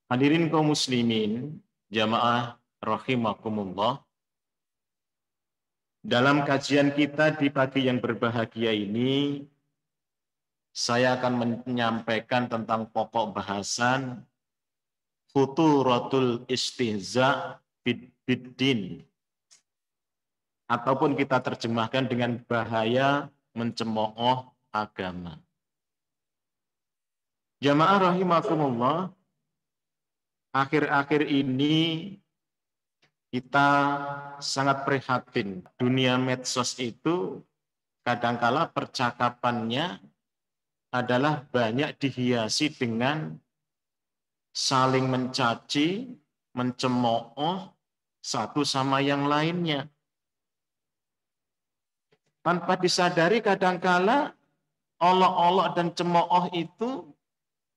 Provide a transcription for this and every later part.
Hadirin kaum muslimin, jamaah rahimakumullah. Dalam kajian kita di pagi yang berbahagia ini, saya akan menyampaikan tentang pokok bahasan futuratul istihza biddin, ataupun kita terjemahkan dengan bahaya mencemooh agama. Jamaah rahimakumullah, akhir-akhir ini kita sangat prihatin. Dunia medsos itu kadangkala percakapannya adalah banyak dihiasi dengan saling mencaci, mencemooh satu sama yang lainnya. Tanpa disadari kadangkala olok-olok dan cemooh itu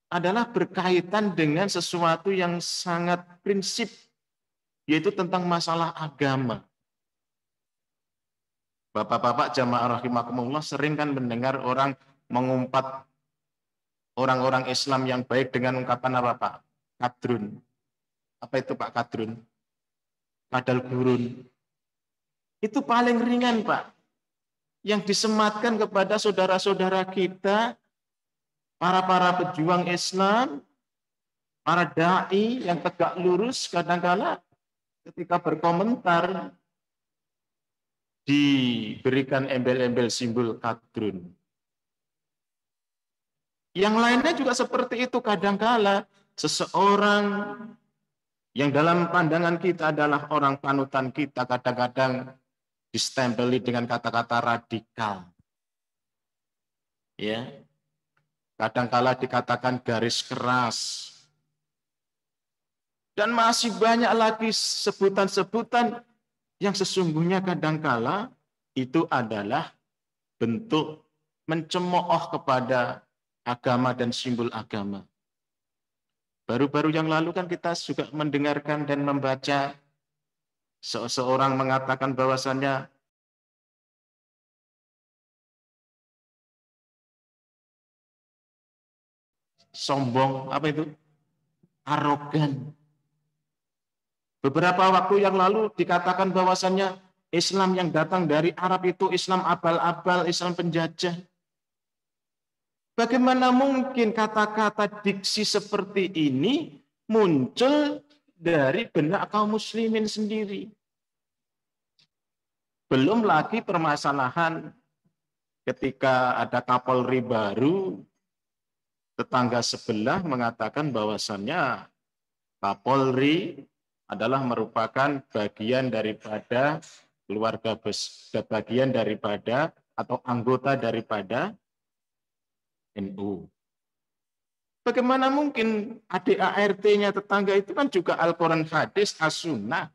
adalah berkaitan dengan sesuatu yang sangat prinsip, yaitu tentang masalah agama. Bapak-bapak jamaah rahimakumullah sering kan mendengar orang mengumpat orang-orang Islam yang baik dengan ungkapan apa Pak? Kadrun. Apa itu Pak kadrun? Padal gurun. Itu paling ringan Pak. Yang disematkan kepada saudara-saudara kita, para pejuang Islam, para da'i yang tegak lurus, kadang-kala ketika berkomentar diberikan embel-embel simbol kadrun. Yang lainnya juga seperti itu, kadang-kala seseorang yang dalam pandangan kita adalah orang panutan kita, kadang-kadang distempeli dengan kata-kata radikal. Ya. Kadang-kala dikatakan garis keras. Dan masih banyak lagi sebutan-sebutan yang sesungguhnya kadang-kala itu adalah bentuk mencemooh kepada agama dan simbol agama. Baru-baru yang lalu kan kita juga mendengarkan dan membaca seseorang mengatakan bahwasannya sombong, apa itu? Arogan. Beberapa waktu yang lalu dikatakan bahwasannya Islam yang datang dari Arab itu Islam abal-abal, Islam penjajah. Bagaimana mungkin kata-kata diksi seperti ini muncul dari benak kaum muslimin sendiri? Belum lagi permasalahan ketika ada Kapolri baru, tetangga sebelah mengatakan bahwasannya Kapolri adalah merupakan bagian daripada keluarga besar, bagian daripada atau anggota daripada NU. Bagaimana mungkin ADART-nya tetangga itu kan juga Al-Quran hadis as-sunnah.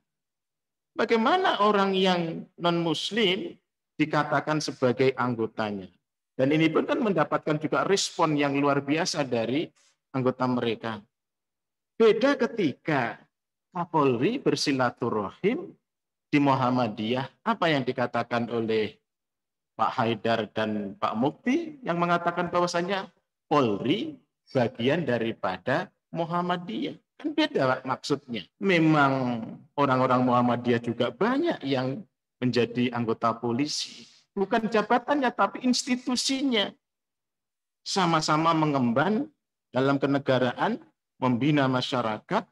Bagaimana orang yang non-muslim dikatakan sebagai anggotanya? Dan ini pun kan mendapatkan juga respon yang luar biasa dari anggota mereka. Beda ketika Kapolri bersilaturahim di Muhammadiyah, apa yang dikatakan oleh Pak Haidar dan Pak Mukti yang mengatakan bahwasanya Polri bagian daripada Muhammadiyah. Kan beda maksudnya. Memang orang-orang Muhammadiyah juga banyak yang menjadi anggota polisi. Bukan jabatannya, tapi institusinya. Sama-sama mengemban dalam kenegaraan, membina masyarakat,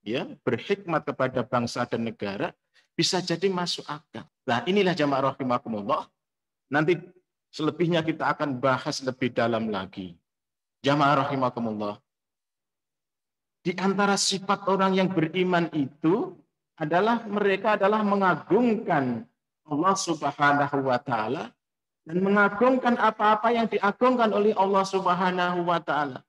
ya, berhikmat kepada bangsa dan negara, bisa jadi masuk akal. Nah, inilah jamaah rahimakumullah. Nanti selebihnya kita akan bahas lebih dalam lagi. Jamaah rahimakumullah. Di antara sifat orang yang beriman itu adalah mereka adalah mengagungkan Allah Subhanahu wa taala dan mengagungkan apa-apa yang diagungkan oleh Allah Subhanahu wa taala.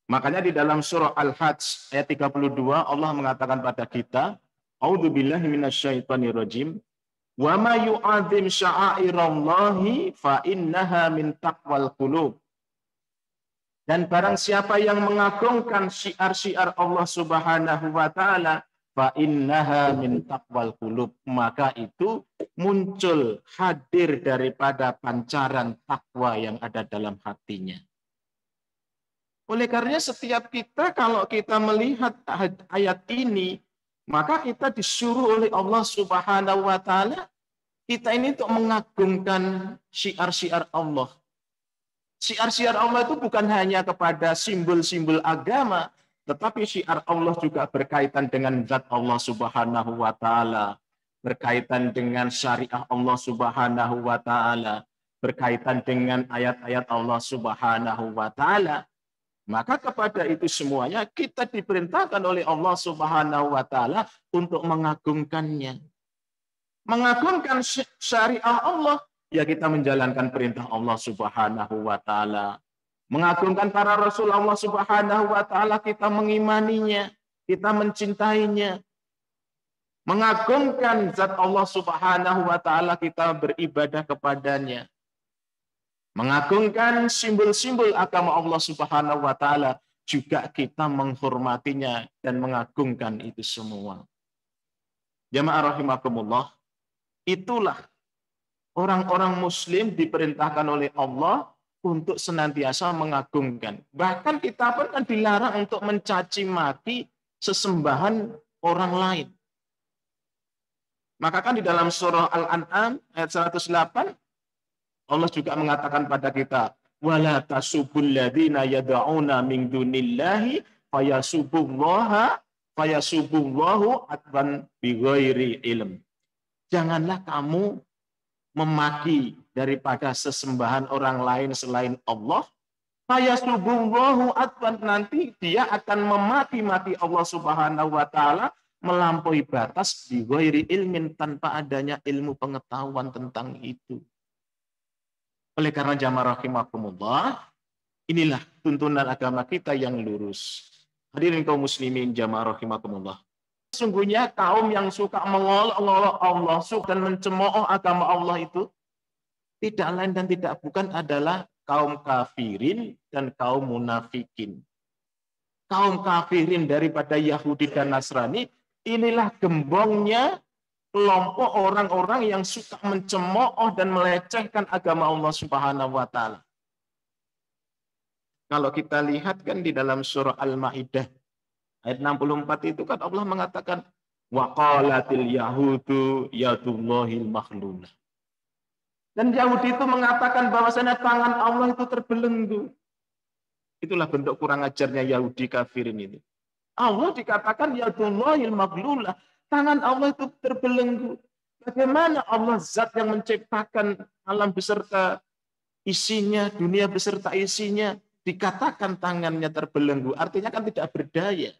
Makanya di dalam surah Al-Hajj ayat 32 Allah mengatakan pada kita, A'udzubillahi minasyaitonirrajim, wa ma yu'adzim sya'airallahi fa innaha min taqwal qulub. Dan barang siapa yang mengagungkan syiar-syiar Allah Subhanahu wa taala, fa innaha min taqwal qulub, maka itu muncul hadir daripada pancaran takwa yang ada dalam hatinya. Oleh karenanya setiap kita kalau kita melihat ayat ini, maka kita disuruh oleh Allah Subhanahu wa taala kita ini untuk mengagungkan syiar-syiar Allah. Syiar-syiar Allah itu bukan hanya kepada simbol-simbol agama, tetapi syiar Allah juga berkaitan dengan zat Allah Subhanahu wa taala, berkaitan dengan syariah Allah Subhanahu wa taala, berkaitan dengan ayat-ayat Allah Subhanahu wa taala. Maka kepada itu semuanya kita diperintahkan oleh Allah Subhanahu wa taala untuk mengagungkannya. Mengagungkan syariah Allah, ya kita menjalankan perintah Allah Subhanahu wa taala. Mengagungkan para rasul Allah Subhanahu wa taala, kita mengimaninya, kita mencintainya. Mengagungkan zat Allah Subhanahu wa taala, kita beribadah kepadanya. Mengagungkan simbol-simbol agama Allah Subhanahu wa taala, juga kita menghormatinya dan mengagungkan itu semua. Jamaah rahimakumullah, itulah orang-orang muslim diperintahkan oleh Allah untuk senantiasa mengagungkan. Bahkan kita pun kan dilarang untuk mencaci maki sesembahan orang lain. Maka kan di dalam surah Al-An'am ayat 108 Allah juga mengatakan pada kita, wala tasubul ladzina yad'una min dunillahi fayasubullahu adwan bighairi ilm. Janganlah kamu memaki daripada sesembahan orang lain selain Allah, fayasubullahu adwan, nanti dia akan memaki-maki Allah Subhanahu wa taala melampaui batas bighairi ilmin, tanpa adanya ilmu pengetahuan tentang itu. Oleh karena jamaah rahimakumullah, inilah tuntunan agama kita yang lurus. Hadirin kaum muslimin jamaah rahimakumullah. Sesungguhnya kaum yang suka mengolok-olok Allah dan mencemooh agama Allah itu tidak lain dan tidak bukan adalah kaum kafirin dan kaum munafikin. Kaum kafirin daripada Yahudi dan Nasrani, inilah gembongnya kelompok orang-orang yang suka mencemooh dan melecehkan agama Allah Subhanahu wa taala. Kalau kita lihat kan di dalam surah Al-Maidah ayat 64 itu kan Allah mengatakan waqalatil yahudu yadullahil maghlulah. Dan Yahudi itu mengatakan bahwasanya tangan Allah itu terbelenggu. Itulah bentuk kurang ajarnya Yahudi kafirin itu. Allah dikatakan yadullahil maghlulah. Tangan Allah itu terbelenggu. Bagaimana Allah zat yang menciptakan alam beserta isinya, dunia beserta isinya, dikatakan tangannya terbelenggu? Artinya kan tidak berdaya.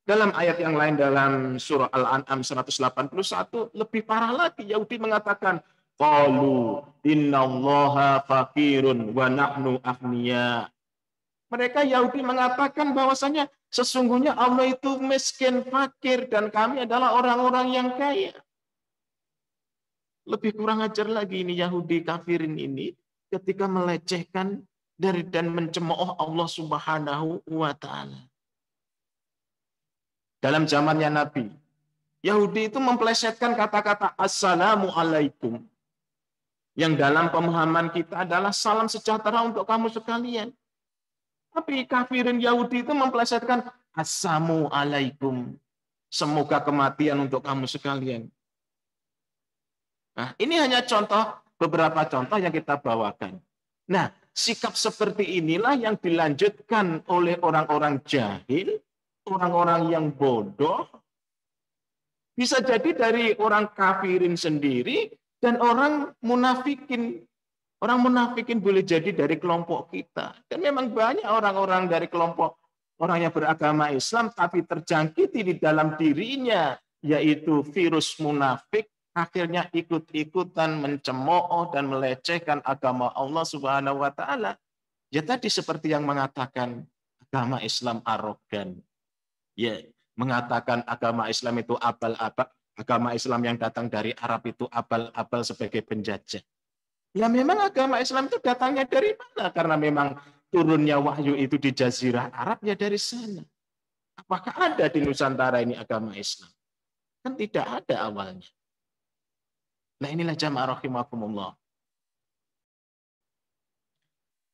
Dalam ayat yang lain dalam surah Al-An'am 181, lebih parah lagi. Yahudi mengatakan, qalu innallaha faqirun wa nahnu aghnia. Mereka Yahudi mengatakan bahwasanya sesungguhnya Allah itu miskin, fakir, dan kami adalah orang-orang yang kaya. Lebih kurang ajar lagi ini Yahudi kafirin ini ketika melecehkan dan mencemooh Allah Subhanahu wa taala. Dalam zamannya Nabi, Yahudi itu memplesetkan kata-kata assalamu alaikum, yang dalam pemahaman kita adalah salam sejahtera untuk kamu sekalian. Tapi kafirin Yahudi itu memplesetkan assalamu alaikum, semoga kematian untuk kamu sekalian. Nah, ini hanya beberapa contoh yang kita bawakan. Nah, sikap seperti inilah yang dilanjutkan oleh orang-orang jahil, orang-orang yang bodoh, bisa jadi dari orang kafirin sendiri dan orang munafikin. Orang munafikin boleh jadi dari kelompok kita. Dan memang banyak orang-orang dari kelompok orang yang beragama Islam tapi terjangkiti di dalam dirinya, yaitu virus munafik, akhirnya ikut-ikutan mencemooh dan melecehkan agama Allah Subhanahu wa taala. Ya tadi seperti yang mengatakan agama Islam arogan. Ya, mengatakan agama Islam itu abal-abal, agama Islam yang datang dari Arab itu abal-abal sebagai penjajah. Ya memang agama Islam itu datangnya dari mana? Karena memang turunnya wahyu itu di Jazirah Arab, ya dari sana. Apakah ada di Nusantara ini agama Islam? Kan tidak ada awalnya. Nah inilah jamaah rahimakumullah.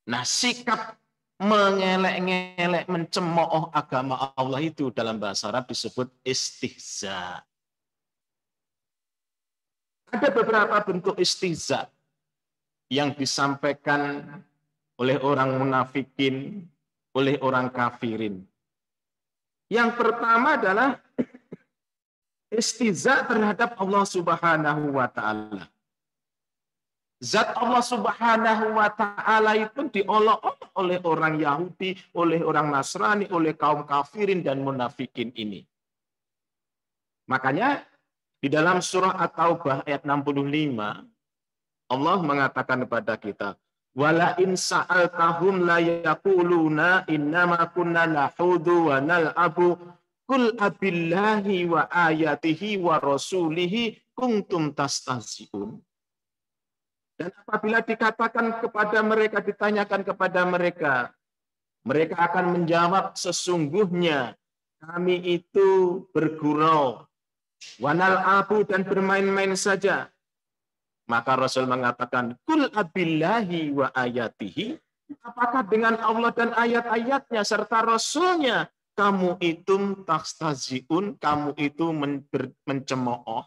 Nah, sikap mengelek-ngelek, mencemooh agama Allah itu dalam bahasa Arab disebut istihza. Ada beberapa bentuk istihza yang disampaikan oleh orang munafikin, oleh orang kafirin. Yang pertama adalah istihza terhadap Allah Subhanahu wa taala. Zat Allah Subhanahu wa taala itu diolok-olok oleh orang Yahudi, oleh orang Nasrani, oleh kaum kafirin dan munafikin ini. Makanya di dalam surah At-Taubah ayat 65 Allah mengatakan kepada kita, wala in sa'altahum la yaquluna innama kunna nahudu wa nal'abu qul abillahi wa ayatihi wa rasulihi kuntum tastahzi'un. Dan apabila dikatakan kepada mereka, ditanyakan kepada mereka, mereka akan menjawab, sesungguhnya kami itu bergurau, wanal abu, dan bermain-main saja. Maka Rasul mengatakan, kul abillahi wa ayatihi, apakah dengan Allah dan ayat-ayatnya serta Rasulnya kamu itu tastahzi'un, kamu itu mencemooh.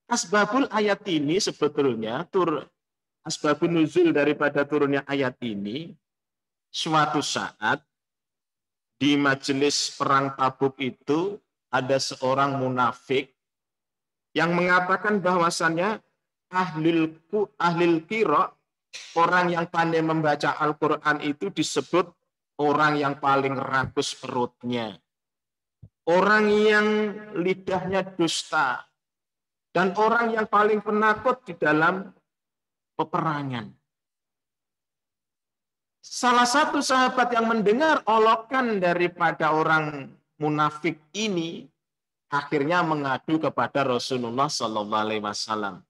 Asbabul ayat ini sebetulnya asbabun nuzul daripada turunnya ayat ini, suatu saat di majelis perang Tabuk itu ada seorang munafik yang mengatakan bahwasannya ahlil qira, orang yang pandai membaca Al-Quran itu disebut orang yang paling rakus perutnya, orang yang lidahnya dusta, dan orang yang paling penakut di dalam peperangan. Salah satu sahabat yang mendengar olokan daripada orang munafik ini akhirnya mengadu kepada Rasulullah Sallallahu Alaihi Wasallam.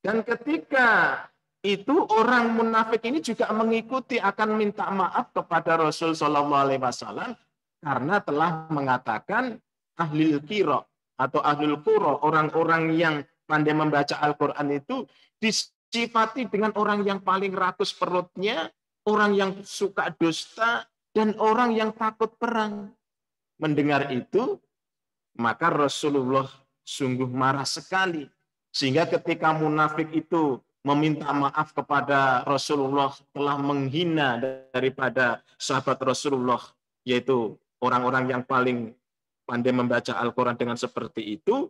Dan ketika itu orang munafik ini juga mengikuti, akan minta maaf kepada Rasul Sallallahu Alaihi Wasallam karena telah mengatakan ahlil qira atau ahlul qura, orang-orang yang pandai membaca Al-Quran itu disifati dengan orang yang paling rakus perutnya, orang yang suka dusta, dan orang yang takut perang. Mendengar itu, maka Rasulullah sungguh marah sekali. Sehingga ketika munafik itu meminta maaf kepada Rasulullah telah menghina daripada sahabat Rasulullah, yaitu orang-orang yang paling pandai membaca Al-Quran dengan seperti itu,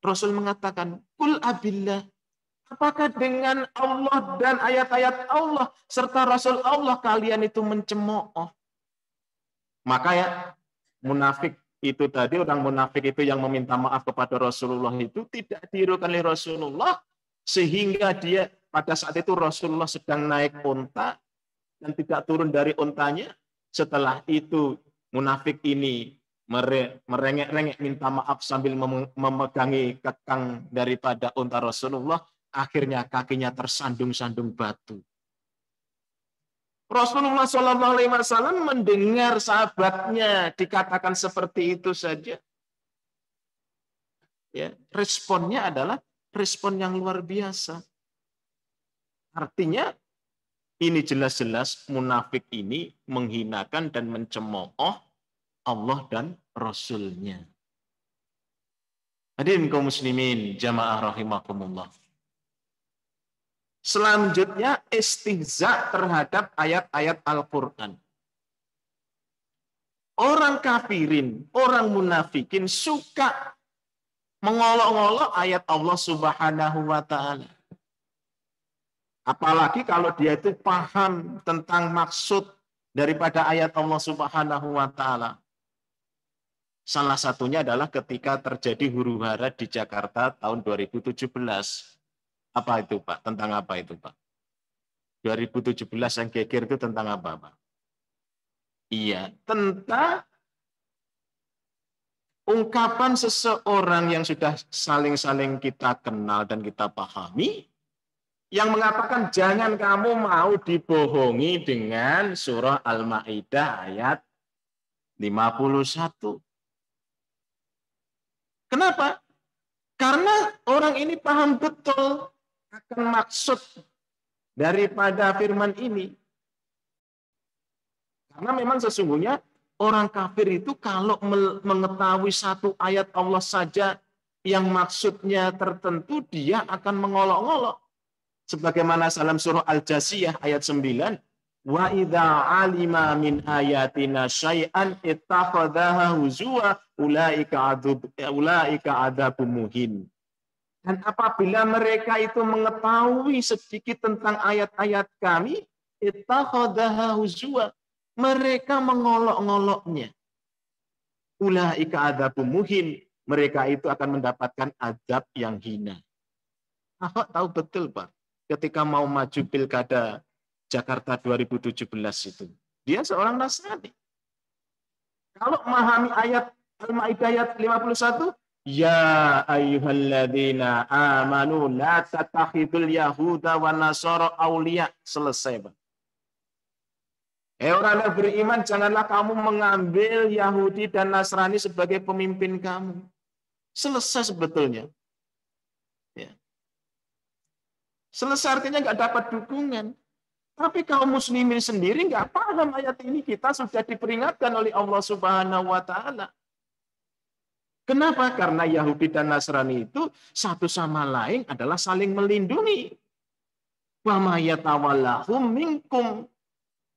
Rasul mengatakan, kul abillah, apakah dengan Allah dan ayat-ayat Allah serta Rasul Allah kalian itu mencemooh? Maka ya, munafik itu tadi, orang munafik itu yang meminta maaf kepada Rasulullah itu tidak diirukan oleh Rasulullah, sehingga dia pada saat itu Rasulullah sedang naik unta dan tidak turun dari untanya. Setelah itu munafik ini merengek-rengek minta maaf sambil memegangi kekang daripada unta Rasulullah, akhirnya kakinya tersandung-sandung batu. Rasulullah Shallallahu Alaihi Wasallam mendengar sahabatnya dikatakan seperti itu saja, ya, responnya adalah respon yang luar biasa. Artinya ini jelas-jelas munafik ini menghinakan dan mencemooh Allah dan Rasulnya. Hadirin kaum muslimin jamaah rahimakumullah. Selanjutnya istihza terhadap ayat-ayat Al-Quran. Orang kafirin, orang munafikin suka mengolok-olok ayat Allah Subhanahu wa ta'ala. Apalagi kalau dia itu paham tentang maksud daripada ayat Allah Subhanahu wa ta'ala. Salah satunya adalah ketika terjadi huru-hara di Jakarta tahun 2017. Apa itu, Pak? Tentang apa itu, Pak? 2017 yang geger itu tentang apa, Pak? Iya, tentang ungkapan seseorang yang sudah saling-saling kita kenal dan kita pahami, yang mengatakan jangan kamu mau dibohongi dengan surah Al-Maidah ayat 51. Kenapa? Karena orang ini paham betul akan maksud daripada firman ini. Karena memang sesungguhnya orang kafir itu kalau mengetahui satu ayat Allah saja yang maksudnya tertentu, dia akan mengolok-olok. Sebagaimana dalam surah Al-Jasiyah ayat 9, wa idza alima min ayatina syai'an ittakhadhaha huzwa ulaika adzabun muhin. Dan apabila mereka itu mengetahui sedikit tentang ayat-ayat kami, ittakhadhaha huzwa, mereka mengolok-ngoloknya. Ulaika adzabun muhin, mereka itu akan mendapatkan azab yang hina. Ahok tahu betul, Pak, ketika mau maju pilkada Jakarta 2017 itu. Dia seorang Nasrani. Kalau memahami ayat Al-Maidah ayat 51, ya ayyuhalladzina amanu la tattakhidul yahuda wan nasara auliya, selesai, Pak. Orang yang beriman, janganlah kamu mengambil Yahudi dan Nasrani sebagai pemimpin kamu. Selesai sebetulnya. Ya. Selesai artinya nggak dapat dukungan. Tapi kaum muslimin sendiri nggak paham ayat ini. Kita sudah diperingatkan oleh Allah Subhanahu wa Ta'ala. Kenapa? Karena Yahudi dan Nasrani itu satu sama lain adalah saling melindungi. Wa may yatawallahum minkum,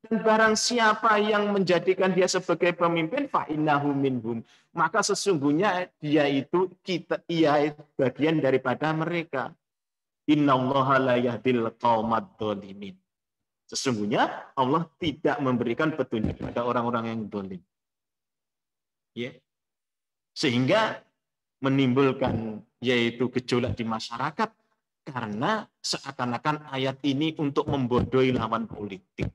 dan barang siapa yang menjadikan dia sebagai pemimpin, fa innahu minhum, maka sesungguhnya dia itu ia bagian daripada mereka. Innallaha la yahdil qaumad dzalimin. Sesungguhnya Allah tidak memberikan petunjuk pada orang-orang yang zalim. Ya. Sehingga menimbulkan yaitu gejolak di masyarakat karena seakan-akan ayat ini untuk membodohi lawan politik.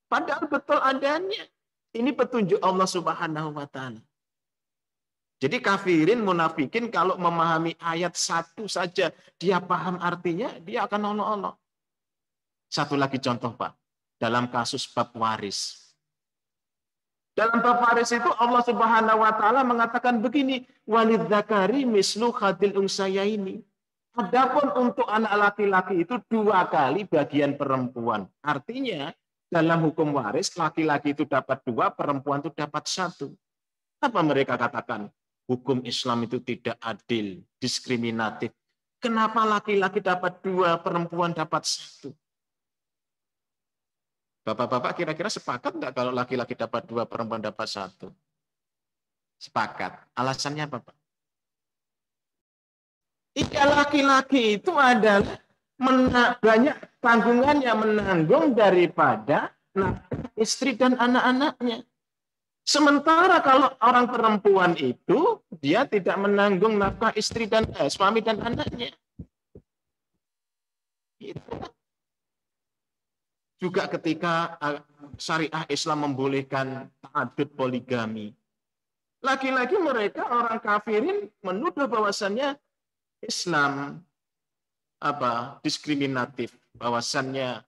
Padahal betul adanya. Ini petunjuk Allah Subhanahu wa Ta'ala. Jadi kafirin, munafikin kalau memahami ayat satu saja, dia paham artinya, dia akan olok-olok. Satu lagi contoh, Pak, dalam kasus bab waris. Dalam bab waris itu Allah Subhanahu wa Ta'ala mengatakan begini, walidzakari mislu hadil unsayaini. Adapun untuk anak laki-laki itu 2 kali bagian perempuan. Artinya dalam hukum waris, laki-laki itu dapat 2, perempuan itu dapat 1. Apa mereka katakan? Hukum Islam itu tidak adil, diskriminatif. Kenapa laki-laki dapat 2, perempuan dapat 1? Bapak-bapak kira-kira sepakat nggak kalau laki-laki dapat 2, perempuan dapat 1? Sepakat. Alasannya apa, Pak? Iya, laki-laki itu adalah banyak tanggungannya, menanggung daripada istri dan anak-anaknya. Sementara kalau orang perempuan itu dia tidak menanggung nafkah istri dan suami dan anaknya. Itu. Juga ketika syariah Islam membolehkan ta'adud poligami, lagi-lagi mereka orang kafirin menuduh bahwasannya Islam diskriminatif, bahwasannya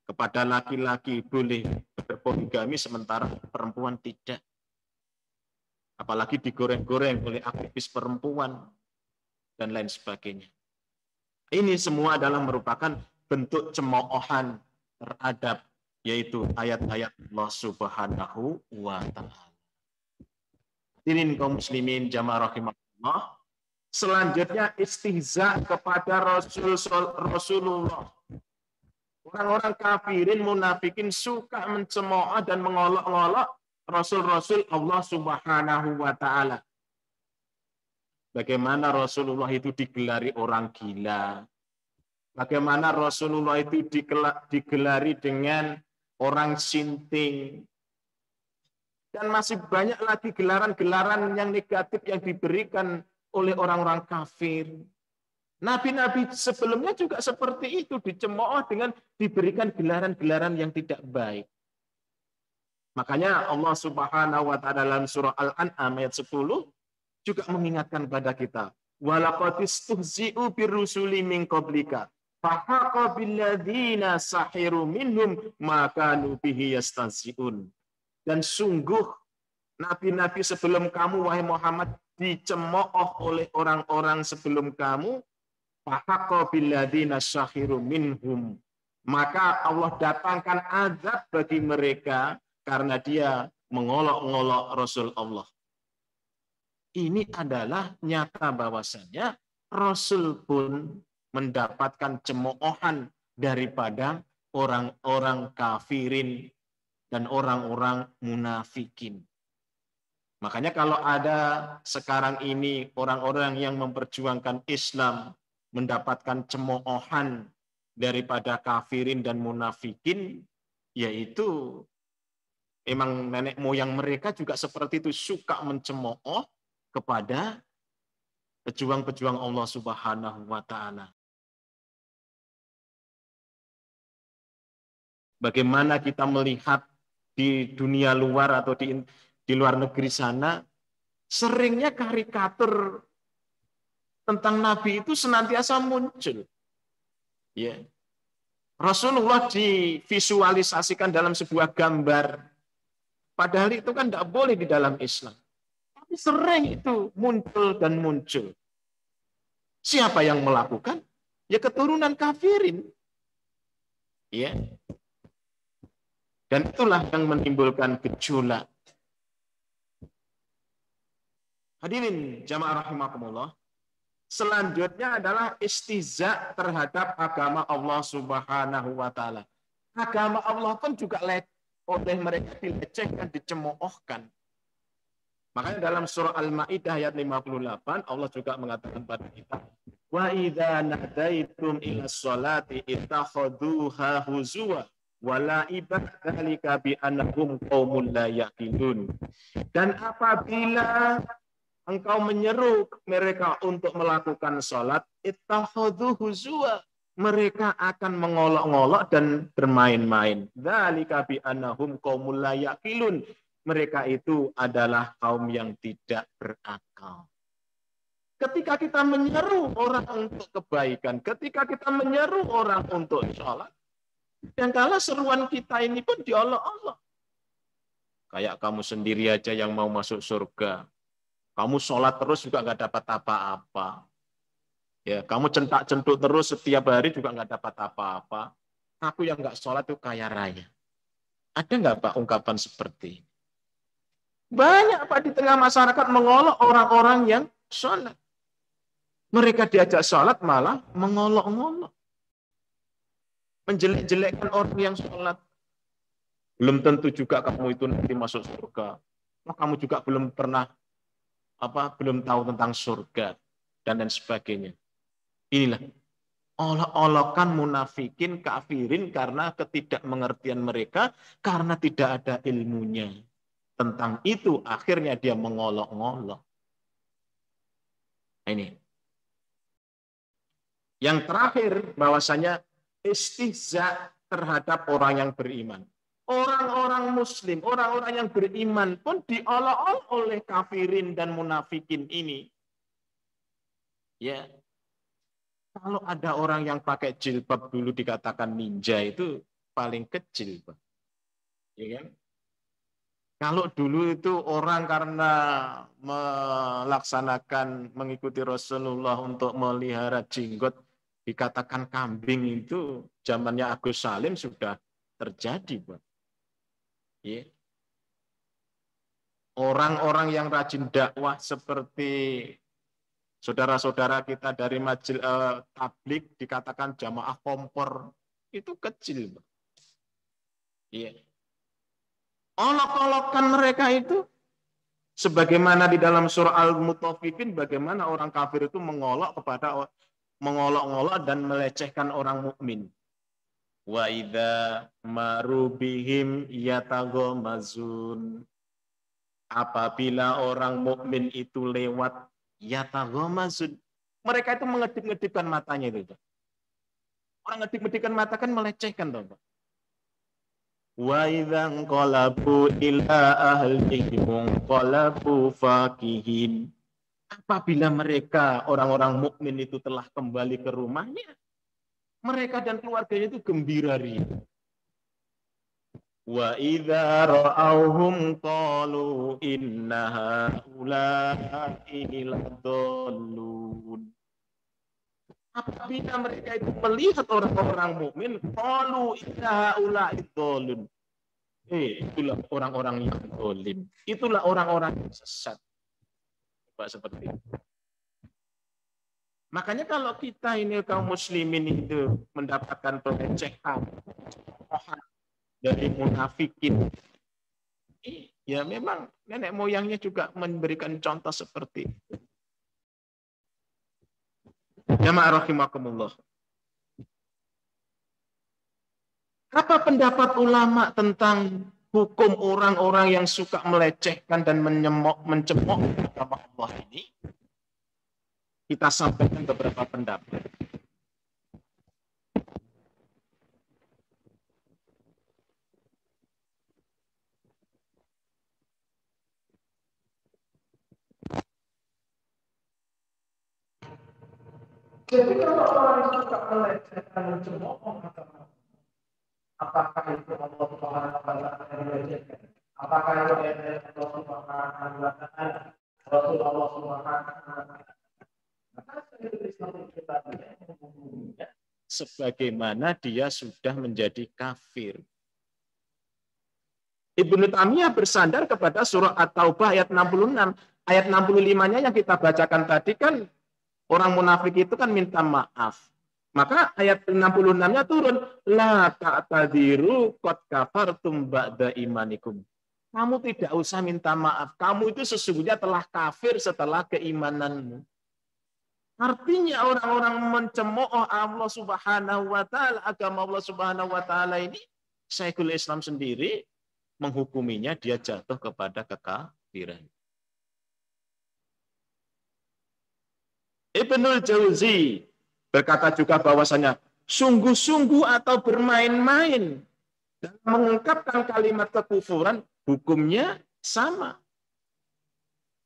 kepada laki-laki boleh berpoligami sementara perempuan tidak. Apalagi digoreng-goreng oleh aktivis perempuan dan lain sebagainya. Ini semua adalah merupakan bentuk cemoohan terhadap yaitu ayat-ayat Allah Subhanahu wa Ta'ala. Hadirin kaum muslimin jamaah rahimahullah. Selanjutnya istihza kepada Rasulullah. Orang-orang kafirin, munafikin suka mencemooh dan mengolok-olok Rasul-Rasul Allah Subhanahu wa Ta'ala. Bagaimana Rasulullah itu digelari orang gila. Bagaimana Rasulullah itu digelari dengan orang sinting. Dan masih banyak lagi gelaran-gelaran yang negatif yang diberikan oleh orang-orang kafir. Nabi-nabi sebelumnya juga seperti itu, dicemooh dengan diberikan gelaran-gelaran yang tidak baik. Makanya Allah Subhanahu wa Ta'ala dalam surah Al-An'am ayat 10 juga mengingatkan pada kita, walaqad istuhzi'u birrusuli min qablika fahaqa billadzina sahiru minhum ma kanu bihi yastahzi'un. Dan sungguh nabi-nabi sebelum kamu wahai Muhammad dicemooh oleh orang-orang sebelum kamu, fahaqa billadzina sahiru minhum, maka Allah datangkan azab bagi mereka karena dia mengolok-ngolok Rasul Allah. Ini adalah nyata bahwasannya Rasul pun mendapatkan cemoohan daripada orang-orang kafirin dan orang-orang munafikin. Makanya kalau ada sekarang ini orang-orang yang memperjuangkan Islam mendapatkan cemoohan daripada kafirin dan munafikin, yaitu emang nenek moyang mereka juga seperti itu, suka mencemooh kepada pejuang-pejuang Allah Subhanahu wa Ta'ala. Bagaimana kita melihat di dunia luar atau di luar negeri sana, seringnya karikatur tentang Nabi itu senantiasa muncul. Ya. Rasulullah divisualisasikan dalam sebuah gambar. Padahal itu kan tidak boleh di dalam Islam. Tapi sering itu muncul dan muncul. Siapa yang melakukan? Ya keturunan kafirin. Ya. Dan itulah yang menimbulkan gejolak. Hadirin jamaah rahimakumullah. Selanjutnya adalah istihza terhadap agama Allah Subhanahu wa Ta'ala. Agama Allah pun juga oleh mereka dilecehkan, dicemoohkan. Makanya dalam surah Al-Maidah ayat 58 Allah juga mengatakan pada kita, wa idza nadaitum ila sholati ittakhaduha huzwa wala ibadzalika bi annahum qaumul la yaqilun. Dan apabila engkau menyeru mereka untuk melakukan sholat, ittakhadhu huzwa, mereka akan mengolok-ngolok dan bermain-main. Dzalika bi annahum qaumul la yaqilun. Mereka itu adalah kaum yang tidak berakal. Ketika kita menyeru orang untuk kebaikan, ketika kita menyeru orang untuk sholat, dan kala seruan kita ini pun diolok-olok. Kayak kamu sendiri aja yang mau masuk surga. Kamu sholat terus juga nggak dapat apa-apa. Ya, kamu centak-centuk terus setiap hari juga nggak dapat apa-apa. Aku yang nggak sholat itu kaya raya. Ada nggak Pak ungkapan seperti ini? Banyak Pak di tengah masyarakat mengolok orang-orang yang sholat. Mereka diajak sholat malah mengolok-ngolok. Menjelek-jelekkan orang yang sholat. Belum tentu juga kamu itu nanti masuk surga. Kamu juga belum tahu tentang surga dan lain sebagainya. Inilah olok-olokan munafikin, kafirin karena ketidakmengertian mereka, karena tidak ada ilmunya tentang itu, akhirnya dia mengolok-ngolok. Ini yang terakhir, bahwasanya istihza terhadap orang yang beriman. Orang-orang muslim, orang-orang yang beriman pun diolok-olok oleh kafirin dan munafikin ini. Ya. Kalau ada orang yang pakai jilbab dulu dikatakan ninja, itu paling kecil, Pak. Ya kan? Kalau dulu itu orang karena mengikuti Rasulullah untuk melihara jenggot dikatakan kambing, itu zamannya Agus Salim sudah terjadi, Pak. Ya. Orang-orang yang rajin dakwah seperti saudara-saudara kita dari majelis tablik dikatakan jamaah kompor, itu kecil, Pak. Ya. Olok-olokan mereka itu sebagaimana di dalam surah Al-Mutaffifin, bagaimana orang kafir itu mengolok-ngolok dan melecehkan orang mukmin. Wa idza maru bihim yataghamazun. Apabila orang mukmin itu lewat, yataghamazun, mereka itu mengedip-ngedipkan matanya itu. Orang ngedip-ngedipkan mata kan melecehkan, Pak. Wa idzan qalabu ila ahlihim qalabu fakihin. Apabila mereka orang-orang mukmin itu telah kembali ke rumahnya, mereka dan keluarganya itu gembira ria. Wa idza ra'awhum qalu inna haula'i ladallun. Apabila mereka itu melihat orang-orang mukmin, qalu inna haula'i dzalun. Itulah orang-orang yang zalim. Itulah orang-orang yang sesat. Pak seperti itu. Makanya kalau kita ini kaum muslimin itu mendapatkan pelecehan dari munafikin, ya memang nenek moyangnya juga memberikan contoh seperti itu. Jamaah rahimakumullah. Apa pendapat ulama tentang hukum orang-orang yang suka melecehkan dan mencemooh agama Allah ini? Kita sampaikan beberapa pendapat. Jadi kalau orang yang suka melecehkan, mencemooh agama, apakah itu Allah Subhanahu wa taala yang melecehkan? Apakah itu Allah Subhanahu wa taala, Rasulullah Subhanahu wa taala? Sebagaimana dia sudah menjadi kafir. Ibnu Taimiyah bersandar kepada surah At-Taubah ayat 66. Ayat 65-nya yang kita bacakan tadi kan orang munafik itu kan minta maaf. Maka ayat 66-nya turun, la ta'tadiru qad kafartum ba'da imanikum. Kamu tidak usah minta maaf. Kamu itu sesungguhnya telah kafir setelah keimananmu. Artinya orang-orang mencemooh Allah Subhanahu wa taala, agama Allah Subhanahu wa taala ini, Syekhul Islam sendiri menghukuminya dia jatuh kepada kekafiran. Ibnul Jauzi berkata juga bahwasanya sungguh-sungguh atau bermain-main dalam mengungkapkan kalimat kekufuran, hukumnya sama.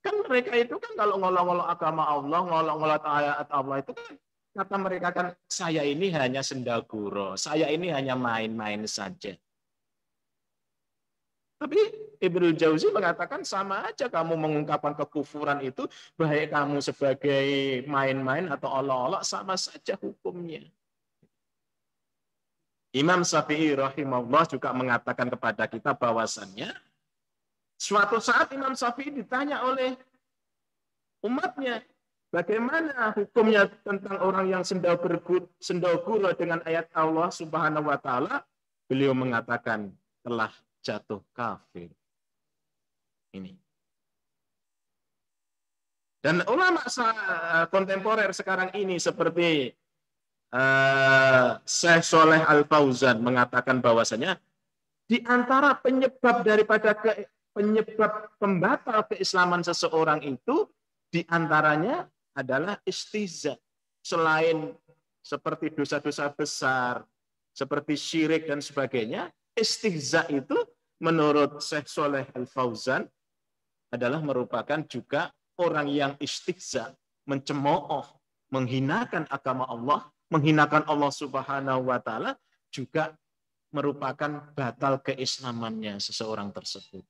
Kan mereka itu kan kalau ngolok-ngolok agama Allah, ngolok-ngolok ayat Allah itu kan kata mereka kan saya ini hanya sendaguro, saya ini hanya main-main saja. Tapi Ibnu Jauzi mengatakan sama aja kamu mengungkapkan kekufuran itu, baik kamu sebagai main-main atau olok-olok sama saja hukumnya. Imam Syafi'i rahimahullah juga mengatakan kepada kita bahwasannya suatu saat Imam Syafi'i ditanya oleh umatnya, bagaimana hukumnya tentang orang yang sendaguro dengan ayat Allah Subhanahu wa taala? Beliau mengatakan telah jatuh kafir. Ini. Dan ulama kontemporer sekarang ini seperti Syekh Shalih Al Fauzan mengatakan bahwasanya di antara penyebab daripada penyebab pembatal keislaman seseorang itu di antaranya adalah istihza. Selain seperti dosa-dosa besar, seperti syirik dan sebagainya, istihza itu menurut Syekh Shalih Al Fauzan adalah merupakan juga orang yang istihza, mencemooh, menghinakan agama Allah, menghinakan Allah Subhanahu wa taala juga merupakan batal keislamannya seseorang tersebut.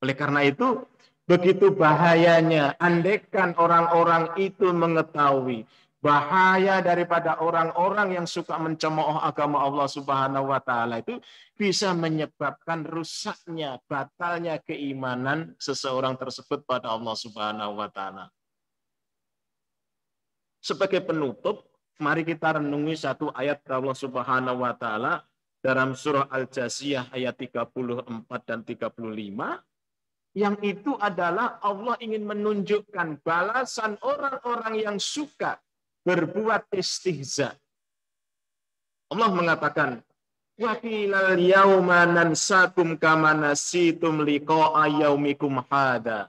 Oleh karena itu, begitu bahayanya andaikan orang-orang itu mengetahui bahaya daripada orang-orang yang suka mencemooh agama Allah Subhanahu wa taala itu bisa menyebabkan rusaknya, batalnya keimanan seseorang tersebut pada Allah Subhanahu wa taala. Sebagai penutup, mari kita renungi satu ayat Allah Subhanahu wa taala dalam surah Al-Jasiyah ayat 34 dan 35. Yang itu adalah Allah ingin menunjukkan balasan orang-orang yang suka berbuat istihza. Allah mengatakan, wa qilal yauma nansakum kama nasitum liqa'a yaumikum hada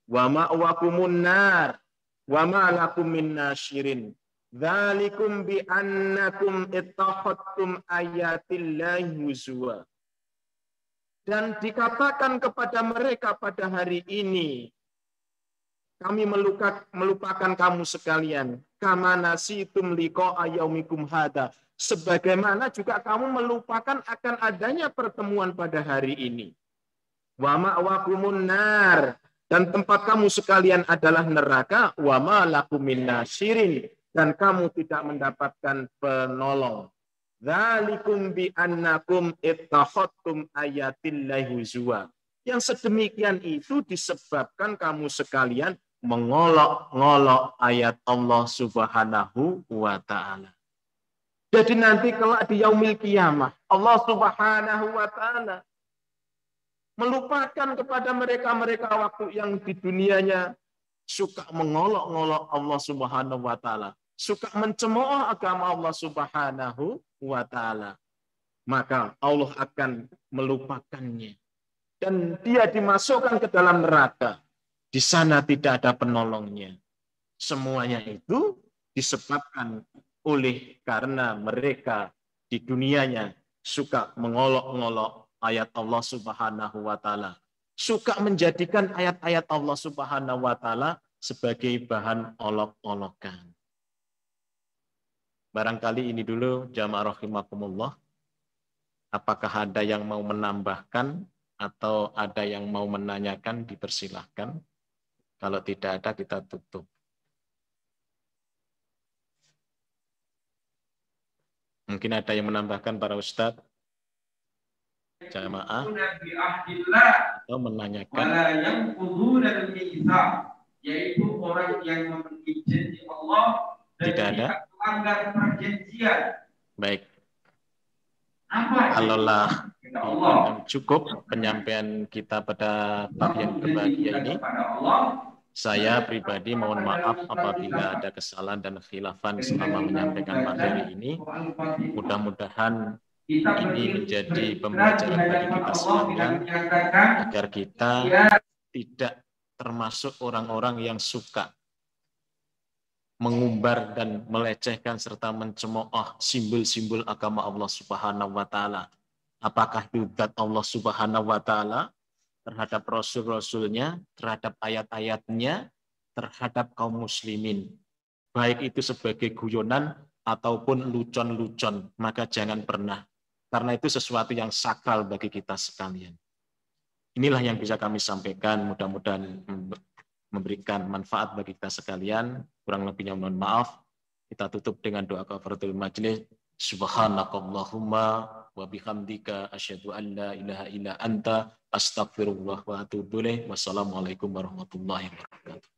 wa ma'wakumun nar wa ma lakum min nasyirin dzalikum bi annakum ittakhadtum ayatillahi huzwa. Dan dikatakan kepada mereka pada hari ini, kami melupakan kamu sekalian, kama nasitum liqa'a yaumikum hada, sebagaimana juga kamu melupakan akan adanya pertemuan pada hari ini. Wa ma'wakumun nar, dan tempat kamu sekalian adalah neraka, wa ma lakum min nasyirin, dan kamu tidak mendapatkan penolong. Dzalikum bi annakum ittakhadtum ayatillahi huzwa. Yang sedemikian itu disebabkan kamu sekalian mengolok-ngolok ayat Allah Subhanahu wa taala. Jadi nanti kelak di yaumil qiyamah Allah Subhanahu wa taala melupakan kepada mereka-mereka waktu yang di dunianya suka mengolok-ngolok Allah Subhanahu wa taala, suka mencemooh agama Allah Subhanahu wa taala. Maka Allah akan melupakannya dan dia dimasukkan ke dalam neraka. Di sana tidak ada penolongnya. Semuanya itu disebabkan oleh karena mereka di dunianya suka mengolok-ngolok ayat Allah Subhanahu wa taala, suka menjadikan ayat-ayat Allah Subhanahu wa taala sebagai bahan olok-olokan. Barangkali ini dulu jamaah rahimakumullah. Apakah ada yang mau menambahkan atau ada yang mau menanyakan, dipersilahkan. Kalau tidak ada kita tutup. Mungkin ada yang menambahkan para ustadz, jamaah, atau menanyakan. Yaitu orang yang memenuhi janji Allah dan tidak ada melanggar perjanjian. Baik. Kalaulah cukup penyampaian kita pada bab yang berbahagia ini. Saya pribadi mohon maaf apabila ada kesalahan dan khilafan selama menyampaikan materi ini. Mudah-mudahan ini menjadi pembelajaran bagi kita sekalian agar kita tidak termasuk orang-orang yang suka mengumbar dan melecehkan serta mencemooh simbol-simbol agama Allah Subhanahu wa taala. Apakah itu zat Allah Subhanahu wa taala terhadap rasul-rasulnya, terhadap ayat-ayatnya, terhadap kaum muslimin. Baik itu sebagai guyonan ataupun lucon-lucon, maka jangan pernah. Karena itu sesuatu yang sakral bagi kita sekalian. Inilah yang bisa kami sampaikan, mudah-mudahan memberikan manfaat bagi kita sekalian. Kurang lebihnya mohon maaf. Kita tutup dengan doa kafaratul majlis. Subhanakallahumma wa bihamdika asyhadu an la ilaha illa anta astaghfirullah wa atubu ilaik. Wassalamualaikum warahmatullahi wabarakatuh.